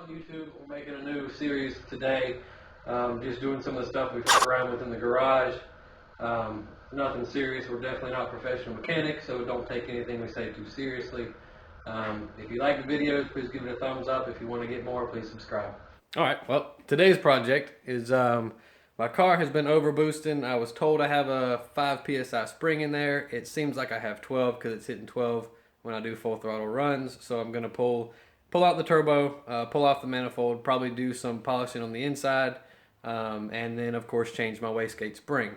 YouTube. We're making a new series today. Just doing some of the stuff we fuck around with in the garage. Nothing serious. We're definitely not professional mechanics, so don't take anything we say too seriously. If you like the videos, please give it a thumbs up. If you want to get more, please subscribe. Alright, well, today's project is my car has been overboosting. I was told I have a 5 psi spring in there. It seems like I have 12 because it's hitting 12 when I do full throttle runs. So I'm going to pull out the turbo, pull off the manifold, probably do some polishing on the inside, and then of course change my wastegate spring.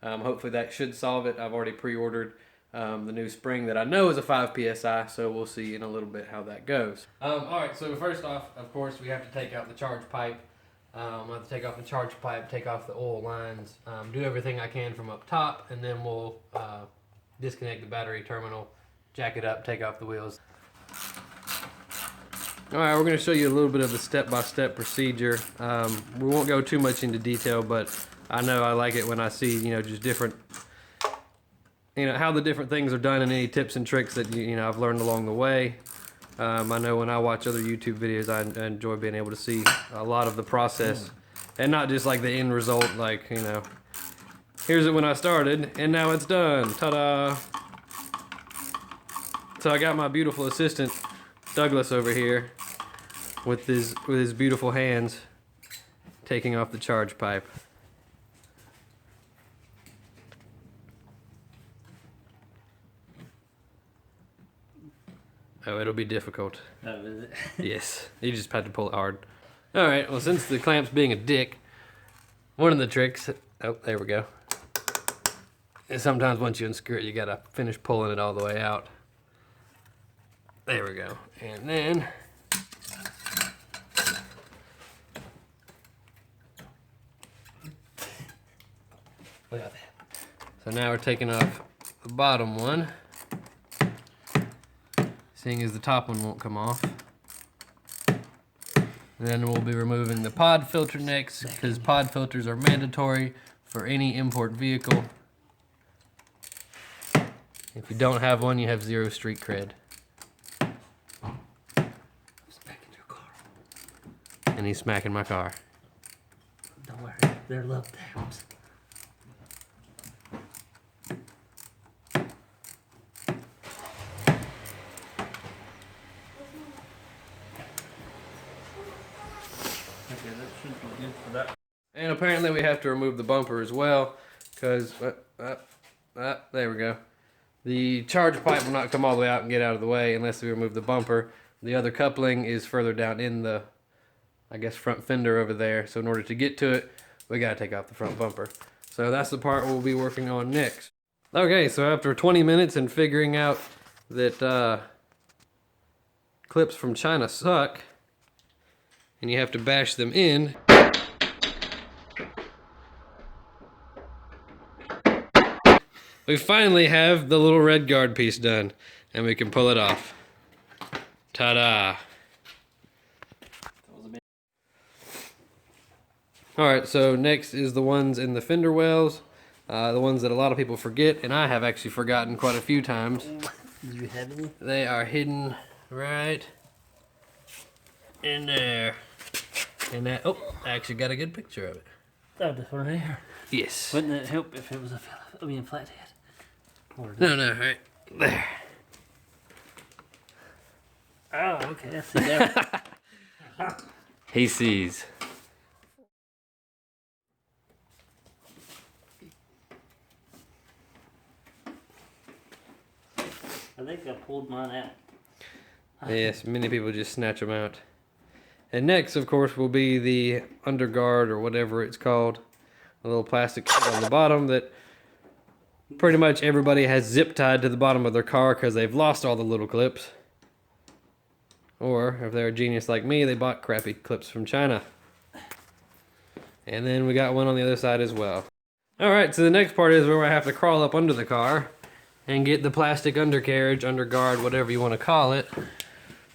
Hopefully that should solve it. I've already pre-ordered the new spring that I know is a 5 psi, so we'll see in a little bit how that goes. Alright, so first off, of course, we have to take out the charge pipe. I'll have to take off the charge pipe, take off the oil lines, do everything I can from up top, and then we'll disconnect the battery terminal, jack it up, take off the wheels. Alright, we're going to show you a little bit of the step-by-step procedure. We won't go too much into detail, but I know I like it when I see, just different, how the different things are done and any tips and tricks that, I've learned along the way. I know when I watch other YouTube videos, I enjoy being able to see a lot of the process and not just like the end result, like, here's it when I started and now it's done. Ta-da! So I got my beautiful assistant, Douglas, over here with his beautiful hands taking off the charge pipe. Oh, it'll be difficult. Oh, is it? Yes, you just have to pull it hard. Alright, well, since the clamp's being a dick, one of the tricks, oh, there we go, is sometimes once you unscrew it, you gotta finish pulling it all the way out. There we go. And then look at that. So now we're taking off the bottom one, seeing as the top one won't come off. And then we'll be removing the pod filter next, because pod filters are mandatory for any import vehicle. If you don't have one, you have zero street cred. And he's smacking my car. Don't worry, they're love taps. Okay, that should be good for that. And apparently we have to remove the bumper as well, because, there we go. The charge pipe will not come all the way out and get out of the way unless we remove the bumper. The other coupling is further down in the, I guess, front fender over there. So in order to get to it, we gotta take off the front bumper. So that's the part we'll be working on next. Okay, so after 20 minutes and figuring out that clips from China suck, and you have to bash them in, we finally have the little red guard piece done, and we can pull it off. Ta-da! Alright, so next is the ones in the fender wells, the ones that a lot of people forget, and I have actually forgotten quite a few times. Did you have any? They are hidden right in there. And that, oh, I actually got a good picture of it. Oh, this one right here. Yes. Wouldn't it help if it was a flathead? No, right there. Oh, okay, I see that. He sees. I think I pulled mine out. Yes, many people just snatch them out. And next, of course, will be the underguard, or whatever it's called. A little plastic on the bottom that pretty much everybody has zip tied to the bottom of their car because they've lost all the little clips. Or, if they're a genius like me, they bought crappy clips from China. And then we got one on the other side as well. Alright, so the next part is where I have to crawl up under the car and get the plastic undercarriage, underguard, whatever you want to call it.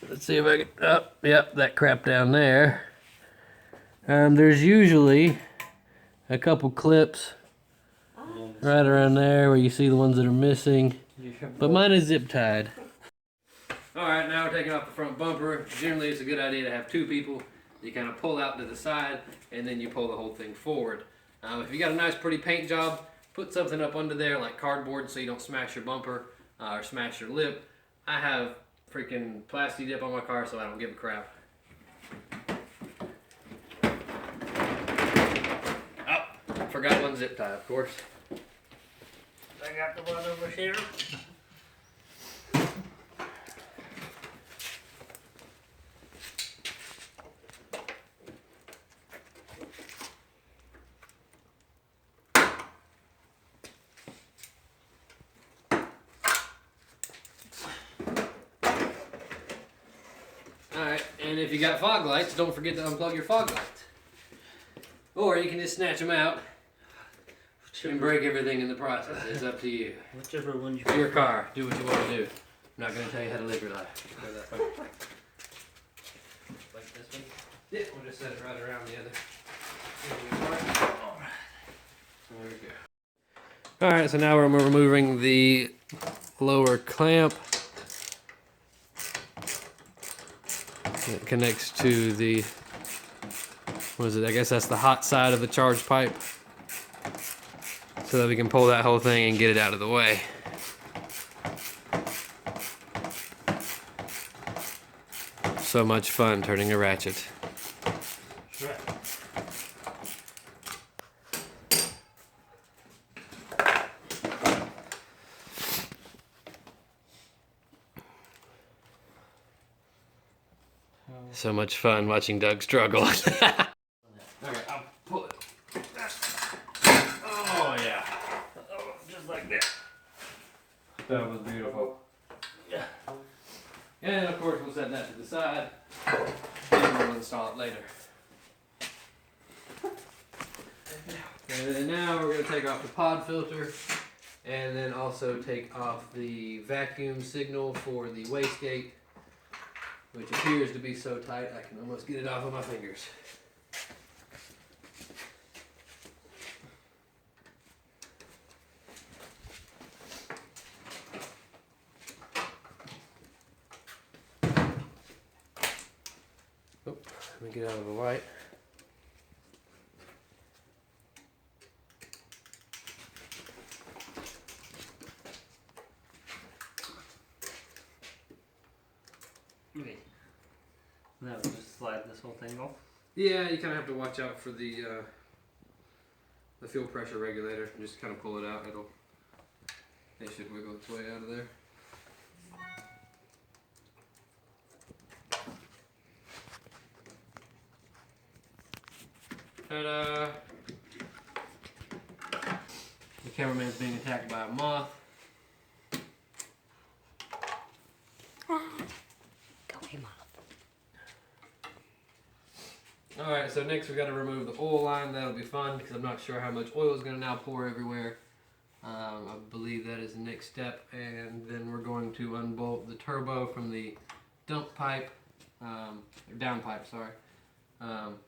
Let's see if I can, oh, yep, that crap down there. There's usually a couple clips right around there where you see the ones that are missing, but mine is zip tied. Alright, now we're taking off the front bumper. Generally it's a good idea to have two people You kind of pull out to the side, and then you pull the whole thing forward. If you got a nice pretty paint job, put something up under there like cardboard so you don't smash your bumper or smash your lip. I have freaking plastic dip on my car, so I don't give a crap. Oh, forgot one zip tie, of course. I got the one over here. Alright, and if you got fog lights, don't forget to unplug your fog lights. Or you can just snatch them out and break everything in the process. It's up to you. Whichever one you Your car. Do what you want to do. I'm not going to tell you how to live your life. like this one. Yeah, we'll just set it right around the other. There we go. Alright, so now we're removing the lower clamp. It connects to the, what is it? I guess that's the hot side of the charge pipe. So that we can pull that whole thing and get it out of the way. So much fun turning a ratchet. Right. So much fun watching Doug struggle. Okay, I'll pull it. Oh yeah. Oh, just like that. That was beautiful. Yeah. And of course we'll set that to the side and we'll install it later. And then now we're going to take off the pod filter and then also take off the vacuum signal for the wastegate, which appears to be so tight I can almost get it off with my fingers. Oh, let me get out of the light. Okay. Now we'll just slide this whole thing off. Yeah, you kind of have to watch out for the fuel pressure regulator. Just kind of pull it out. It should wiggle its way out of there. Ta-da! The cameraman's being attacked by a moth. Alright, so next we got to remove the oil line. That'll be fun because I'm not sure how much oil is going to now pour everywhere. I believe that is the next step. And then we're going to unbolt the turbo from the dump pipe, or downpipe, sorry. And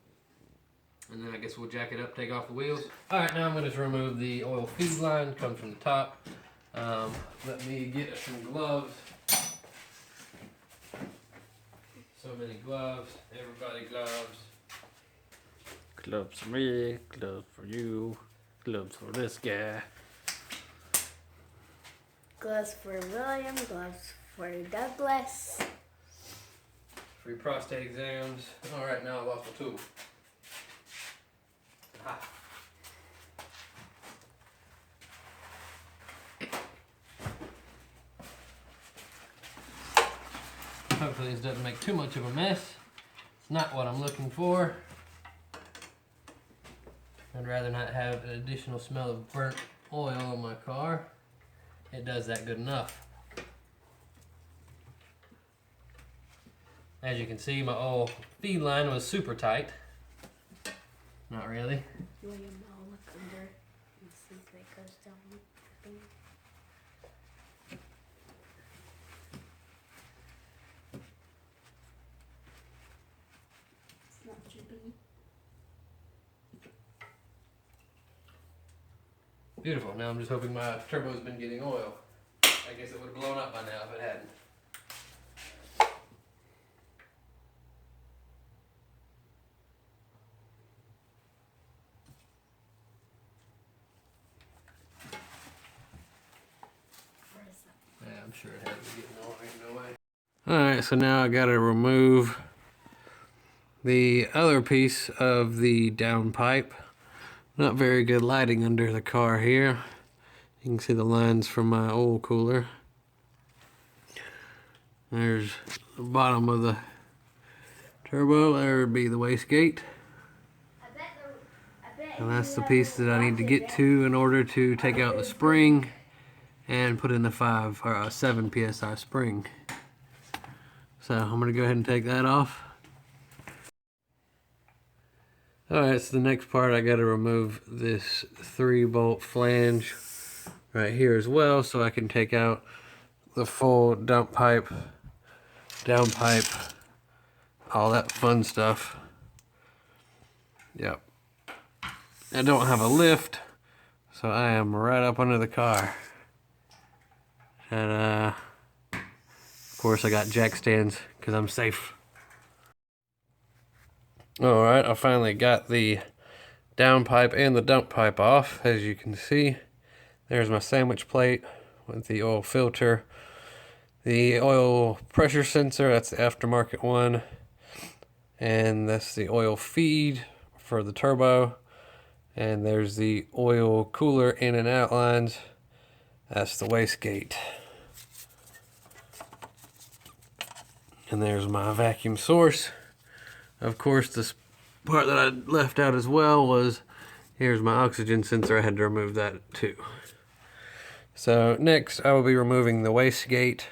then I guess we'll jack it up, take off the wheels. Alright, now I'm going to remove the oil feed line, comes from the top. Let me get some gloves. So many gloves, everybody gloves. Gloves for me, gloves for you, gloves for this guy. Gloves for William, gloves for Douglas. Free prostate exams. Alright, now I lost my tool. Ha. Hopefully this doesn't make too much of a mess. It's not what I'm looking for. I'd rather not have an additional smell of burnt oil on my car. It does that good enough. As you can see, my oil feed line was super tight. Not really. William, I'll look under and see if it goes down. It's not dripping. Beautiful. Now I'm just hoping my turbo's been getting oil. I guess it would have blown up by now if it hadn't. sure it has to get no way. Alright, so now I gotta remove the other piece of the downpipe. Not very good lighting under the car here. You can see the lines from my oil cooler. There's the bottom of the turbo. There would be the wastegate. And that's the piece that I need to get to in order to take out the spring and put in the 5 or 7 psi spring. So I'm gonna go ahead and take that off. Alright, so the next part, I gotta remove this 3-bolt flange right here as well, so I can take out the full downpipe, all that fun stuff. Yep. I don't have a lift, so I am right up under the car. And of course I got jack stands because I'm safe. Alright, I finally got the downpipe and the dump pipe off. As you can see, there's my sandwich plate with the oil filter. The oil pressure sensor, that's the aftermarket one. And that's the oil feed for the turbo. And there's the oil cooler in and out lines. That's the wastegate. And there's my vacuum source. Of course, this part that I left out as well was, here's my oxygen sensor. I had to remove that too. So next I will be removing the wastegate,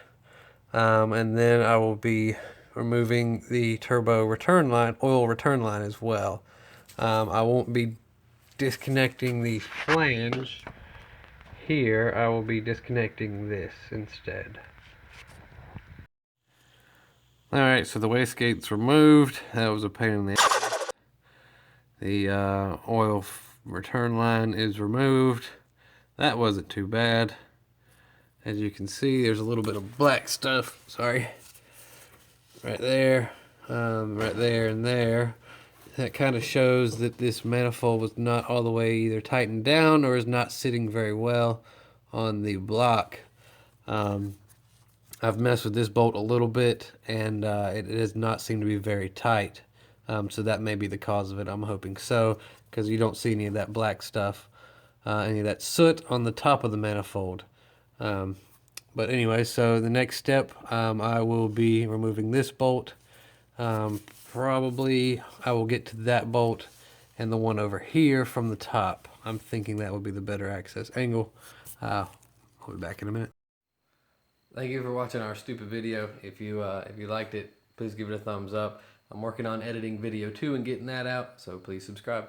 and then I will be removing the turbo return line, oil return line as well. I won't be disconnecting the flange here. I will be disconnecting this instead. Alright, so the wastegate's removed. That was a pain in the ass. The oil return line is removed. That wasn't too bad. As you can see, there's a little bit of black stuff, sorry, right there, right there and there. That kind of shows that this manifold was not all the way either tightened down or is not sitting very well on the block. I've messed with this bolt a little bit, and it does not seem to be very tight. So that may be the cause of it. I'm hoping so, because you don't see any of that black stuff, any of that soot on the top of the manifold. But anyway, so the next step, I will be removing this bolt. Probably I will get to that bolt and the one over here from the top. I'm thinking that would be the better access angle. I'll be back in a minute. Thank you for watching our stupid video. If you liked it, please give it a thumbs up. I'm working on editing video 2 and getting that out, so please subscribe.